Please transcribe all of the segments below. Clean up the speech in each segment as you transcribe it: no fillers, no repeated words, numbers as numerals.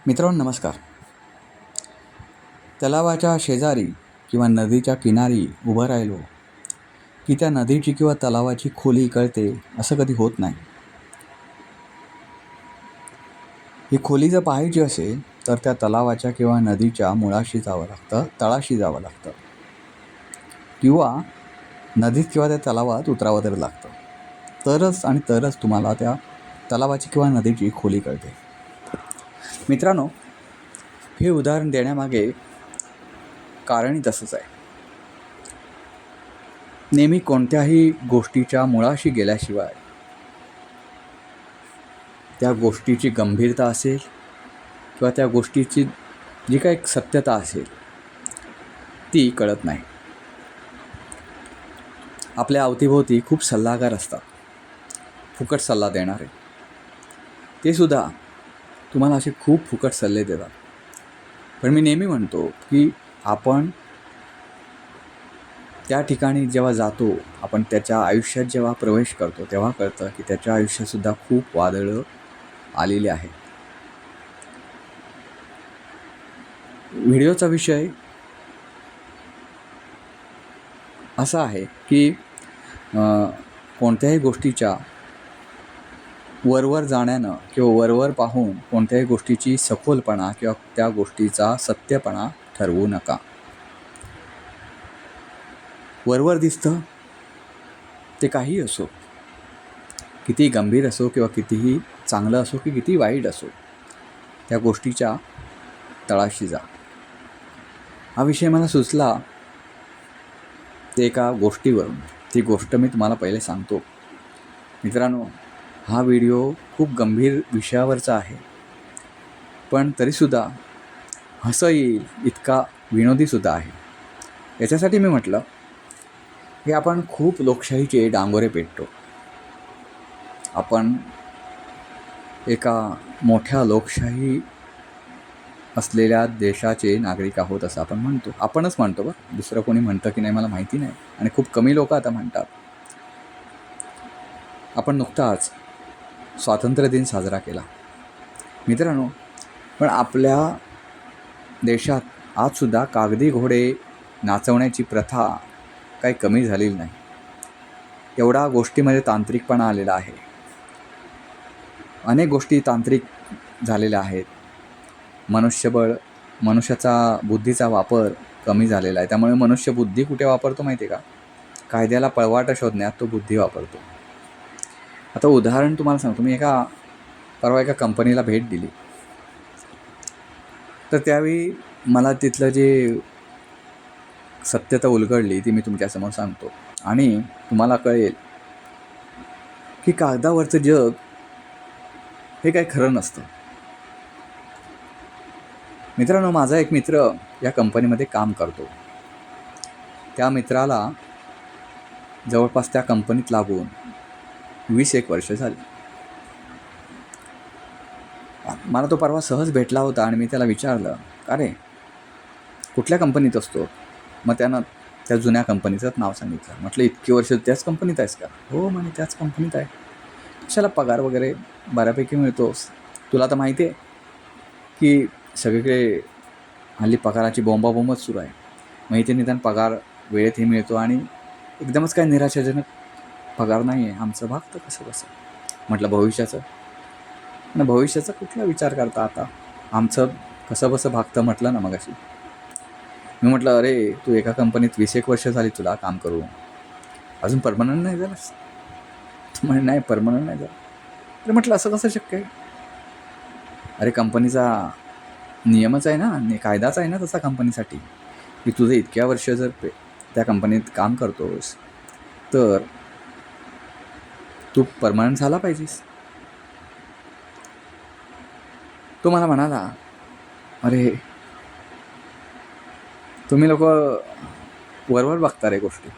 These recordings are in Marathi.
मित्रांनो नमस्कार. तलावाच्या शेजारी किंवा नदीच्या किनारी उभं राहिलो की त्या नदीची किंवा तलावाची खोली कळते असं कधी होत नाही. ही खोली जर पाहायची असेल तर त्या तलावाच्या किंवा नदीच्या मुळाशी जावं लागतं, तळाशी जावं लागतं किंवा नदीत किंवा त्या तलावात उतरावं तरी लागतं. तरच तुम्हाला त्या तलावाची किंवा नदीची खोली कळते. मित्रांनो, हे उदाहरण देण्यामागे कारणही तसंच आहे. नेहमी कोणत्याही गोष्टीच्या मुळाशी गेल्याशिवाय त्या गोष्टीची गंभीरता असेल किंवा त्या गोष्टीची जी काही सत्यता असेल ती कळत नाही. आपल्या अवतीभोवती खूप सल्लागार असतात, फुकट सल्ला देणारे. ते सुद्धा तुम्हाला असे खूप फुकट सल्ले देतात. पण मी नेहमी म्हणतो की आपण त्या ठिकाणी जेव्हा जातो, आपण त्याच्या आयुष्यात जेव्हा प्रवेश करतो तेव्हा कळतं की त्याच्या आयुष्यातसुद्धा खूप वादळं आलेली आहेत. व्हिडिओचा विषय असा आहे की कोणत्याही गोष्टीच्या वरवर जाण्यानं किंवा वरवर पाहून कोणत्याही गोष्टीची सखोलपणा किंवा त्या गोष्टीचा सत्यपणा ठरवू नका. वरवर दिसतं ते काही असो, किती गंभीर असो किंवा कितीही चांगलं असो की किती वाईट असो, त्या गोष्टीच्या तळाशी जा. हा विषय मला सुचला ते एका गोष्टीवरून. ती गोष्ट मी तुम्हाला पहिले सांगतो. मित्रांनो, हा व्हिडिओ खूप गंभीर विषयावरचा आहे, पण तरीसुद्धा हसं येईल इतका विनोदीसुद्धा आहे. याच्यासाठी मी म्हटलं की आपण खूप लोकशाहीचे डांगोरे पेटतो. आपण एका मोठ्या लोकशाही असलेल्या देशाचे नागरिक आहोत असं आपण म्हणतो. आपणच म्हणतो बरं, दुसरं कोणी म्हणतं की नाही मला माहिती नाही, आणि खूप कमी लोक आता म्हणतात. आपण नुकताच स्वातंत्र्य दिन साजरा केला मित्रांनो, पण आपल्या देशात आजसुद्धा कागदी घोडे नाचवण्याची प्रथा काही कमी झालेली नाही. एवढा गोष्टीमध्ये तांत्रिकपणा आलेला आहे. अनेक गोष्टी तांत्रिक झालेल्या आहेत. मनुष्याचा बुद्धीचा वापर कमी झालेला आहे. त्यामुळे मनुष्य बुद्धी कुठे वापरतो माहिती आहे का? कायद्याला पळवाटा शोधण्यात तो बुद्धी वापरतो. आता उदाहरण तुम्हाला सांगतो. मी परवा एका कंपनीला भेट दिली, तर त्यावेळी मला तिथलं जे सत्यता उलगडली ती मी तुमच्यासमोर सांगतो, आणि तुम्हाला कळेल की कागदावरचं जग हे काही खरं नसतं. मित्रांनो, माझा एक मित्र या कंपनीमध्ये काम करतो. त्या मित्राला जवळपास त्या कंपनीत लागून 20-1 वर्ष झाली. मला तो परवा सहज भेटला होता आणि मी त्याला विचारलं, अरे कुठल्या कंपनीत असतो? मग त्यानं त्या जुन्या कंपनीचंच नाव सांगितलं. म्हटलं इतकी वर्ष त्याच कंपनीत आहेस का? हो म्हणे, त्याच कंपनीत आहे. कशाला पगार वगैरे बऱ्यापैकी मिळतोस? तुला तर माहिती आहे की सगळीकडे हल्ली पगाराची बोंबाबोंबच सुरू आहे. मग इथे निदान पगार वेळेतही मिळतो आणि एकदमच काय निराशाजनक पगार नाही आहे. आमचं भागतं कसं. म्हटलं भविष्याचा कुठला विचार करता आता? आमचं कसं भागतं म्हटलं ना मगाशी. मी म्हटलं, अरे तू एका कंपनीत 20-1 वर्ष झाली तुला काम करू, अजून परमनंट नाही झालंस? तू म्हणे नाही, परमनंट नाही झालं. तर म्हटलं असं कसं शक्य आहे? अरे कंपनीचा नियमच आहे ना, कायदाच आहे ना तसा कंपनीसाठी, की तुझं इतक्या वर्ष जर त्या कंपनीत काम करतोस तर तू परमनंट झाला पाहिजेस. तो मला म्हणाला, अरे तुम्ही लोक वरवर बघता रे गोष्टी.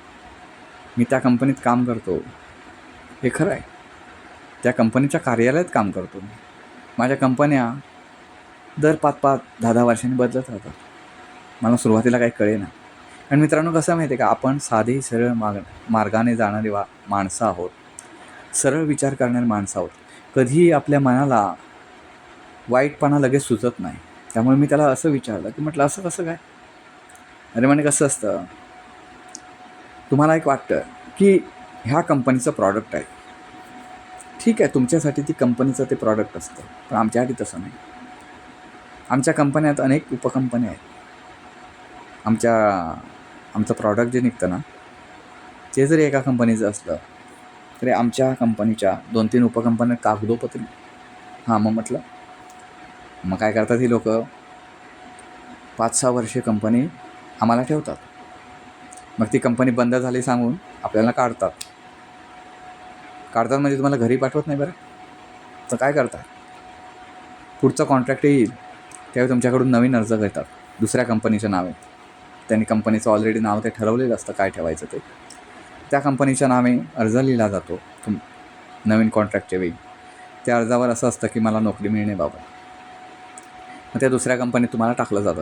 मी त्या कंपनीत काम करतो हे खरं आहे. त्या कंपनीच्या कार्यालयात काम करतो मी. माझ्या कंपन्या दर 5-5, 10-10 वर्षांनी बदलत राहतात. मला सुरुवातीला काही कळेना. आणि मित्रांनो, कसं माहिती आहे का, आपण साधी सरळ मार्गाने जाणारी माणसं आहोत. सरळ विचार करणारी माणसं आहोत. कधीही आपल्या मनाला वाईटपणा लगेच सुचत नाही. त्यामुळे मी त्याला असं विचारलं की म्हटलं असं कसं काय? अरे म्हणे कसं असतं, तुम्हाला एक वाटतं की ह्या कंपनीचं प्रॉडक्ट आहे, ठीक आहे, तुमच्यासाठी ती कंपनीचं ते प्रॉडक्ट असतं, पण आमच्यासाठी तसं नाही. आमच्या कंपन्यात अनेक उपकंपन्या आहेत. आमचं प्रॉडक्ट जे निघतं ना, ते जरी एका कंपनीचं असलं तरी आमच्या कंपनीच्या 2-3 उपकंपन्या कागदोपत्री. हां, मग म्हटलं मग काय करतात ही लोकं, 5-6 वर्षे कंपनी आम्हाला ठेवतात. मग ती कंपनी बंद झाली सांगून आपल्याला काढतात म्हणजे तुम्हाला घरी पाठवत नाही बरं. तर काय करतात, पुढचं कॉन्ट्रॅक्ट येईल त्यावेळी तुमच्याकडून नवीन अर्ज घेतात दुसऱ्या कंपनीच्या नावे. त्यांनी कंपनीचं ऑलरेडी नाव ते ठरवलेलं असतं काय ठेवायचं ते. त्या कंपनीच्या नावे अर्ज लिहिला जातो नवीन कॉन्ट्रॅक्टच्या वेळी. त्या अर्जावर असं असतं की मला नोकरी मिळण्याबाबत. मग त्या दुसऱ्या कंपनीत तुम्हाला टाकलं जातं,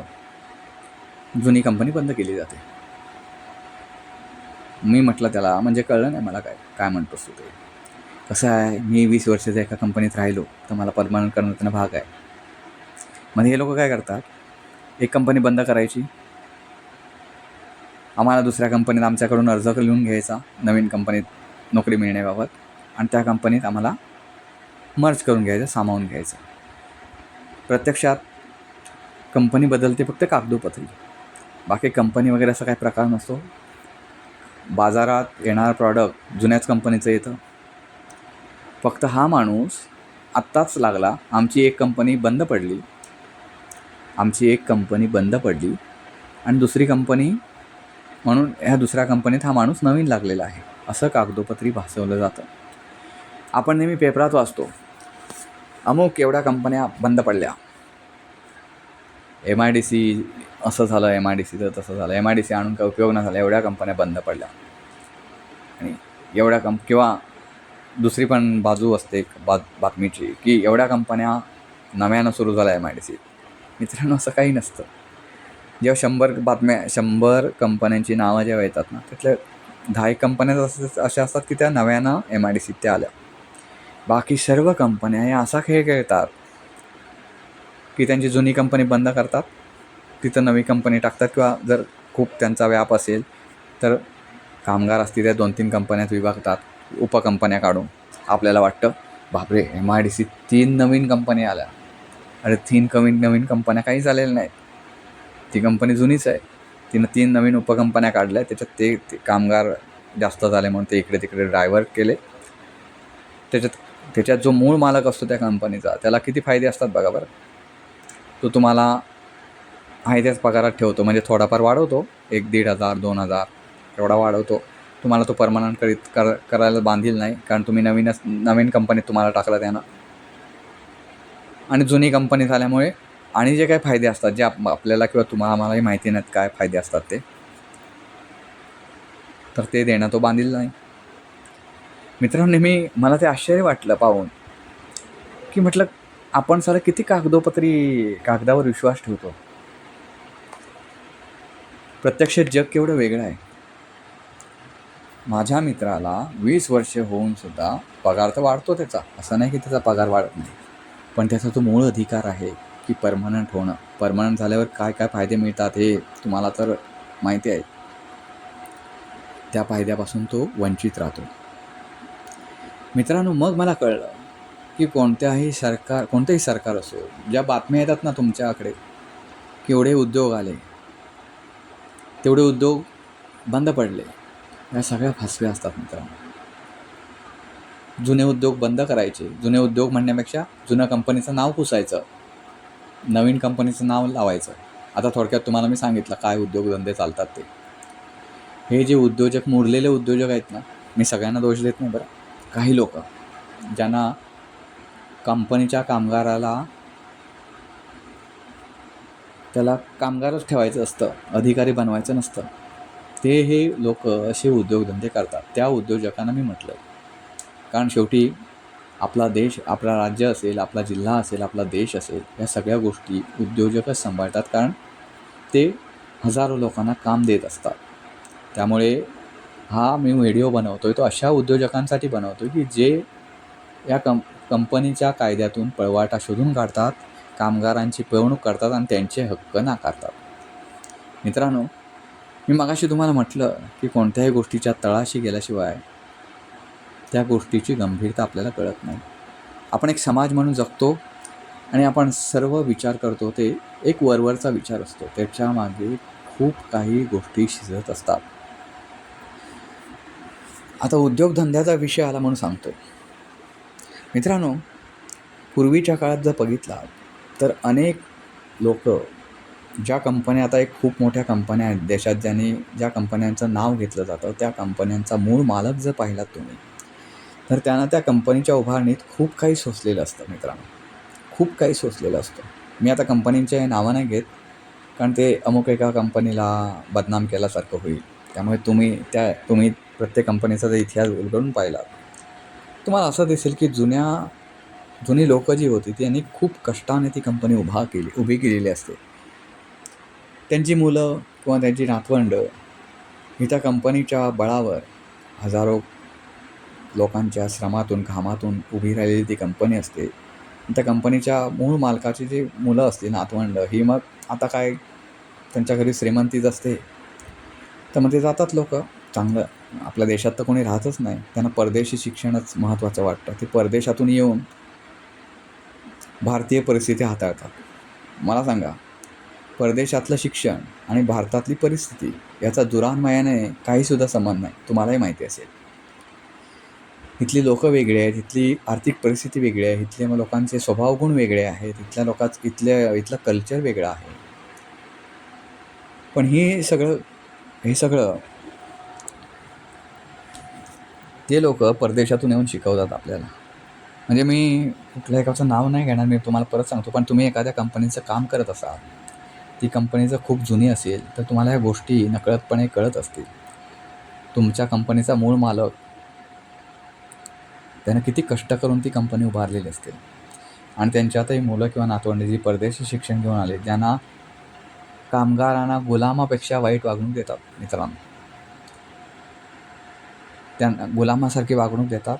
जुनी कंपनी बंद केली जाते. मी म्हटलं त्याला, म्हणजे कळलं नाही मला काय काय म्हणतोस तू ते. कसं आहे, मी 20 वर्षाचं एका कंपनीत राहिलो तर मला परमनंट करणं त्यांना भाग आहे. मग हे लोक काय करतात, एक कंपनी बंद करायची, आम्हाला दुसऱ्या कंपनीत आमच्याकडून अर्ज लिहून घ्यायचा नवीन कंपनीत नोकरी मिळण्याबाबत, आणि त्या कंपनीत आम्हाला मर्ज करून घ्यायचं, सामावून घ्यायचं. प्रत्यक्षात कंपनी बदलते फक्त कागदोपत्री, बाकी कंपनी वगैरे असा काही प्रकार नसतो. बाजारात येणारं प्रॉडक्ट जुन्याच कंपनीचं येतं. फक्त हा माणूस आत्ताच लागला, आमची एक कंपनी बंद पडली आणि दुसरी कंपनी म्हणून ह्या दुसऱ्या कंपनीत हा माणूस नवीन लागलेला आहे, असं कागदोपत्री भासवलं जातं. आपण नेहमी पेपरात वाचतो, अमुक एवढ्या कंपन्या बंद पडल्या, MIDC असं झालं, MIDCचं तसं झालं, MIDC आणून काय उपयोग नाही झाला, एवढ्या कंपन्या बंद पडल्या. आणि एवढ्या किंवा दुसरी पण बाजू असते बातमीची की एवढ्या कंपन्या नव्यानं सुरू झाल्या MIDC. मित्रांनो, असं काही नसतं. जेव्हा 100 कंपन्यांची नावं जेव्हा येतात ना, त्यातल्या 10 कंपन्या अशा असतात की त्या नव्यानं MIDC त्या आल्या. बाकी सर्व कंपन्या या असा खेळ खेळतात की त्यांची जुनी कंपनी बंद करतात, तिथं नवी कंपनी टाकतात, किंवा जर खूप त्यांचा व्याप असेल तर कामगार असतील त्या 2-3 कंपन्यात विभागतात, उपकंपन्या काढून. आपल्याला वाटतं बापरे, MIDC 3 नवीन कंपन्या आल्या. अरे 3 नवीन कंपन्या काही झालेल्या नाहीत, ती कंपनी जुनीच आहे. तिनं 3 नवीन उपकंपन्या काढल्या, त्याच्यात ते कामगार जास्त झाले म्हणून ते इकडे तिकडे डायव्हर्ट केले. त्याच्यात जो मूळ मालक असतो त्या कंपनीचा, त्याला किती फायदे असतात बघा बरं. तो तुम्हाला आहे त्याच पगारात ठेवतो, म्हणजे थोडाफार वाढवतो, 1,000-1,500, 2,000 एवढा वाढवतो. तुम्हाला तो परमनंट करायला बांधील नाही, कारण तुम्ही नवीन कंपनीत तुम्हाला टाकलं त्यानं. आणि जुनी कंपनी झाल्यामुळे आणि जे काही फायदे असतात, जे आपल्याला किंवा आम्हालाही माहिती नाहीत काय फायदे असतात ते, तर ते देणं तो बांधील नाही. मित्रांनो, नेहमी मला ते आश्चर्य वाटलं पाहून की म्हटलं आपण सारं किती कागदावर विश्वास ठेवतो. प्रत्यक्षात जग केवढं वेगळं आहे. माझ्या मित्राला 20 वर्ष होऊन सुद्धा पगार तर वाढतो त्याचा, असं नाही की त्याचा पगार वाढत नाही, पण त्याचा तो मूळ अधिकार आहे की परमनंट होणं. परमनंट झाल्यावर काय काय फायदे मिळतात हे तुम्हाला तर माहिती आहे. त्या फायद्यापासून तो वंचित राहतो. मित्रांनो, मग मला कळलं की कोणतेही सरकार असो, ज्या बातम्या येतात ना तुमच्याकडे की एवढे उद्योग आले, तेवढे उद्योग बंद पडले, या सगळ्या फसव्या असतात मित्रांनो. जुने उद्योग बंद करायचे, जुने उद्योग म्हणण्यापेक्षा जुन्या कंपनीचं नाव पुसायचं, नवीन कंपनीचं नाव लावायचं. आता थोडक्यात तुम्हाला मी सांगितलं काय उद्योगधंदे चालतात ते. हे जे उद्योजक, मुरलेले उद्योजक आहेत ना, मी सगळ्यांना दोष देत नाही बरं. काही लोक ज्यांना कंपनीच्या कामगाराला त्याला कामगारच ठेवायचं असतं, अधिकारी बनवायचं नसतं, हे लोक असे उद्योगधंदे करतात. त्या उद्योजकांना मी म्हटलं, कारण शेवटी आपला देश, आपला राज्य असेल, आपला जिल्हा असेल, आपला देश असेल, या सगळ्या गोष्टी उद्योजकच सांभाळतात, कारण ते हजारो लोकांना काम देत असतात. त्यामुळे हा मी व्हिडिओ बनवतो आहे तो अशा उद्योजकांसाठी बनवतो की जे या कंपनीच्या कायद्यातून पळवाटा शोधून काढतात कामगारांची पिळवणूक करतात आणि त्यांचे हक्क नाकारतात. मित्रांनो, मी मगाशी तुम्हाला म्हटलं की कोणत्याही गोष्टीच्या तळाशी गेल्याशिवाय त्या गोष्टीची गंभीरता आपल्याला कळत नाही. आपण एक समाज म्हणून जगतो आणि आपण सर्व विचार करतो ते एक वरवरचा विचार असतो. त्याच्यामागे खूप काही गोष्टी शिजत असतात. आता उद्योगधंद्याचा विषय आला म्हणून सांगतो. मित्रांनो, पूर्वीच्या काळात जर बघितला तर अनेक लोक, ज्या कंपन्या आता एक खूप मोठ्या कंपन्या आहेत देशात, ज्या कंपन्यांचं नाव घेतलं जातं, त्या कंपन्यांचा मूळ मालक जर पाहिलात तुम्ही, तर त्यांना त्या कंपनीच्या उभारणीत खूप काही सोसलेलं असतं. मित्रांनो, खूप काही सोसलेलं असतं. मी आता कंपनींचे नावं नाही घेत, कारण ते अमुक एका कंपनीला बदनाम केल्यासारखं होईल. त्यामुळे तुम्ही प्रत्येक कंपनीचा जर इतिहास उलगडून पाहिलात, तुम्हाला असं दिसेल की जुनी लोकं जी होती त्यांनी खूप कष्टाने ती कंपनी उभी केलेली असते. त्यांची मुलं किंवा त्यांची नातवंडं ही त्या कंपनीच्या बळावर हजारो लोकांच्या श्रमातून, घामातून उभी राहिलेली ती कंपनी असते. त्या कंपनीच्या मूळ मालकाची जी मुलं असते, नातवंडं, ही मग आता काय त्यांच्या घरी श्रीमंतीच असते, तर मग ते जातात लोकं. चांगलं, आपल्या देशात तर कोणी राहतच नाही, त्यांना परदेशी शिक्षणच महत्त्वाचं वाटतं. ते परदेशातून येऊन भारतीय परिस्थिती हाताळतात. मला सांगा, परदेशातलं शिक्षण आणि भारतातली परिस्थिती याचा दुरान्वयाने काहीसुद्धा संबंध नाही. तुम्हालाही माहिती असेल. इथली लोकं वेगळी आहेत, इथली आर्थिक परिस्थिती वेगळी आहे, इथल्या लोकांचे स्वभावगुण वेगळे आहेत, इथलं कल्चर वेगळं आहे. पण हे सगळं ते लोक परदेशातून येऊन शिकवतात आपल्याला. म्हणजे मी कुठल्या एकाचं नाव नाही घेणार, मी तुम्हाला परत सांगतो. पण तुम्ही एखाद्या कंपनीचं काम करत असाल, ती कंपनी जर खूप जुनी असेल, तर तुम्हाला ह्या गोष्टी नकळतपणे कळत असतील. तुमच्या कंपनीचा मूळ मालक त्यानं किती कष्ट करून ती कंपनी उभारलेली असते, आणि त्यांच्यातही मुलं किंवा नातवंडे जी परदेशी शिक्षण घेऊन आले, ज्यांना कामगारांना गुलामापेक्षा वाईट वागणूक देतात. मित्रांनो, त्यांना गुलामासारखी वागणूक देतात.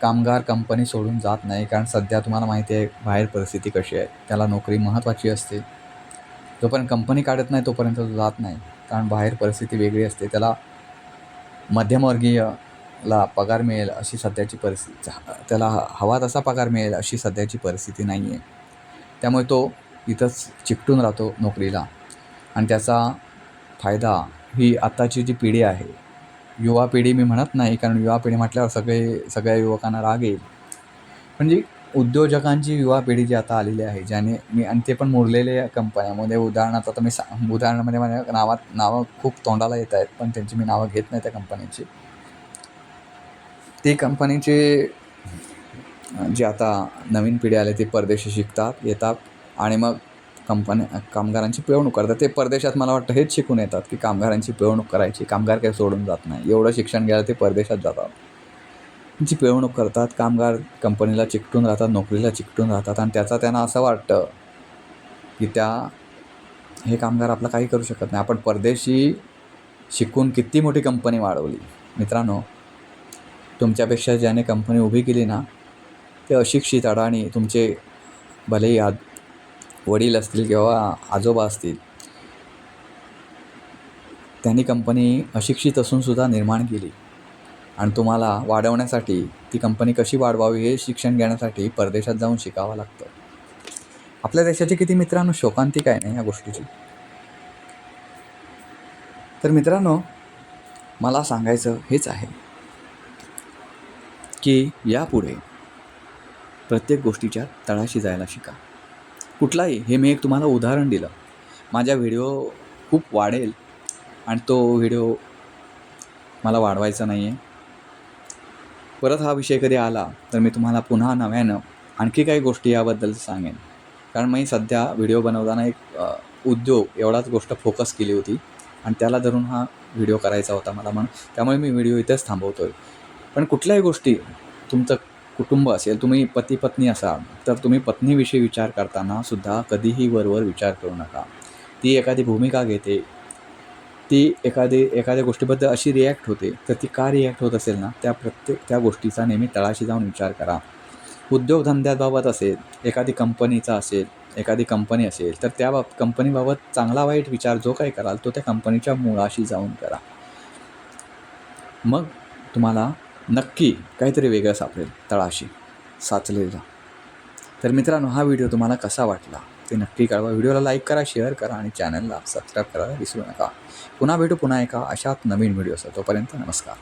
कामगार कंपनी सोडून जात नाही, कारण सध्या तुम्हाला माहिती आहे बाहेर परिस्थिती कशी आहे. त्याला नोकरी महत्त्वाची असते. जोपर्यंत कंपनी काढत नाही तोपर्यंत तो जात नाही, कारण बाहेर परिस्थिती वेगळी असते. त्याला मध्यमवर्गीयला पगार मिळेल अशी सध्याची परिस्थिती, त्याला हवा तसा पगार मिळेल अशी सध्याची परिस्थिती नाही आहे. त्यामुळे तो इथंच चिकटून राहतो नोकरीला, आणि त्याचा फायदा ही आत्ताची जी पिढी आहे, युवा पिढी मी म्हणत नाही, कारण युवा पिढी म्हटल्यावर सगळ्या युवकांना राग येईल. म्हणजे उद्योजकांची युवा पिढी जी आता आलेली आहे, आणि ते पण मुरलेल्या कंपन्यामध्ये, उदाहरणार्थ आता उदाहरणामध्ये माझ्या नावं खूप तोंडाला येत आहेत, पण त्यांची मी नावं घेत नाही त्या कंपन्यांची. ते कंपनीचे जे आता नवीन पिढी आले ते परदेशी येतात आणि मग कामगारांची पिळवणूक करतात. ते परदेशात मला वाटतं हेच शिकून येतात की कामगारांची पिळवणूक करायची. कामगार काही सोडून जात नाही. एवढं शिक्षण घ्यायला ते परदेशात जातात. त्यांची पिळवणूक करतात. कामगार कंपनीला चिकटून राहतात, नोकरीला चिकटून राहतात, आणि त्याचा त्यांना असं वाटतं की हे कामगार आपलं काही करू शकत नाही. आपण परदेशी शिकून किती मोठी कंपनी वाढवली. मित्रांनो, तुमच्यापेक्षा ज्याने कंपनी उभी केली ना, ते अशिक्षित, अडाणी, तुमचे भलेही वडील असतील किंवा आजोबा असतील, त्यांनी कंपनी अशिक्षित असूनसुद्धा निर्माण केली, आणि तुम्हाला वाढवण्यासाठी, ती कंपनी कशी वाढवावी हे शिक्षण घेण्यासाठी परदेशात जाऊन शिकावं लागतं. आपल्या देशाची किती मित्रांनो शोकांतिका आहे नाही या गोष्टीची. तर मित्रांनो, मला सांगायचं हेच आहे की यापुढे प्रत्येक गोष्टीच्या तळाशी जायला शिका. कुठलाही, हे मी एक तुम्हाला उदाहरण दिलं. माझा व्हिडिओ खूप वाढेल, आणि तो व्हिडिओ मला वाढवायचा नाही आहे. परत हा विषय कधी आला तर मी तुम्हाला पुन्हा नव्यानं आणखी काही गोष्टी याबद्दल सांगेन. कारण मी सध्या व्हिडिओ बनवताना एक उद्योग एवढाच गोष्ट फोकस केली होती, आणि त्याला धरून हा व्हिडिओ करायचा होता मला, म्हणून त्यामुळे मी व्हिडिओ इथेच थांबवतो आहे. पण कुठल्याही गोष्टी, तुमचं कुटुंब असेल, तुम्ही पती पत्नी असाल, तर तुम्ही पत्नीविषयी विचार करताना सुद्धा कधीही वरवर विचार करू नका. ती एखादी भूमिका घेते, ती एखाद्या गोष्टीबद्दल अशी रिॲक्ट होते, तर ती का रिॲक्ट होत असेल ना, त्या गोष्टीचा नेहमी तळाशी जाऊन विचार करा. उद्योगधंद्याबाबत असेल, एखादी कंपनीचा असेल, एखादी कंपनी असेल तर त्या कंपनीबाबत चांगला वाईट विचार जो काही कराल तो त्या कंपनीच्या मुळाशी जाऊन करा. मग तुम्हाला नक्की काहीतरी वेगळं सापडेल तळाशी साचलेलं. तर मित्रांनो, हा व्हिडिओ तुम्हाला कसा वाटला ते नक्की कळवा. व्हिडिओला लाईक करा, शेअर करा आणि चॅनलला सबस्क्राईब करायला विसरू नका. पुन्हा भेटू पुन्हा एका अशाच नवीन व्हिडिओसह. तोपर्यंत नमस्कार.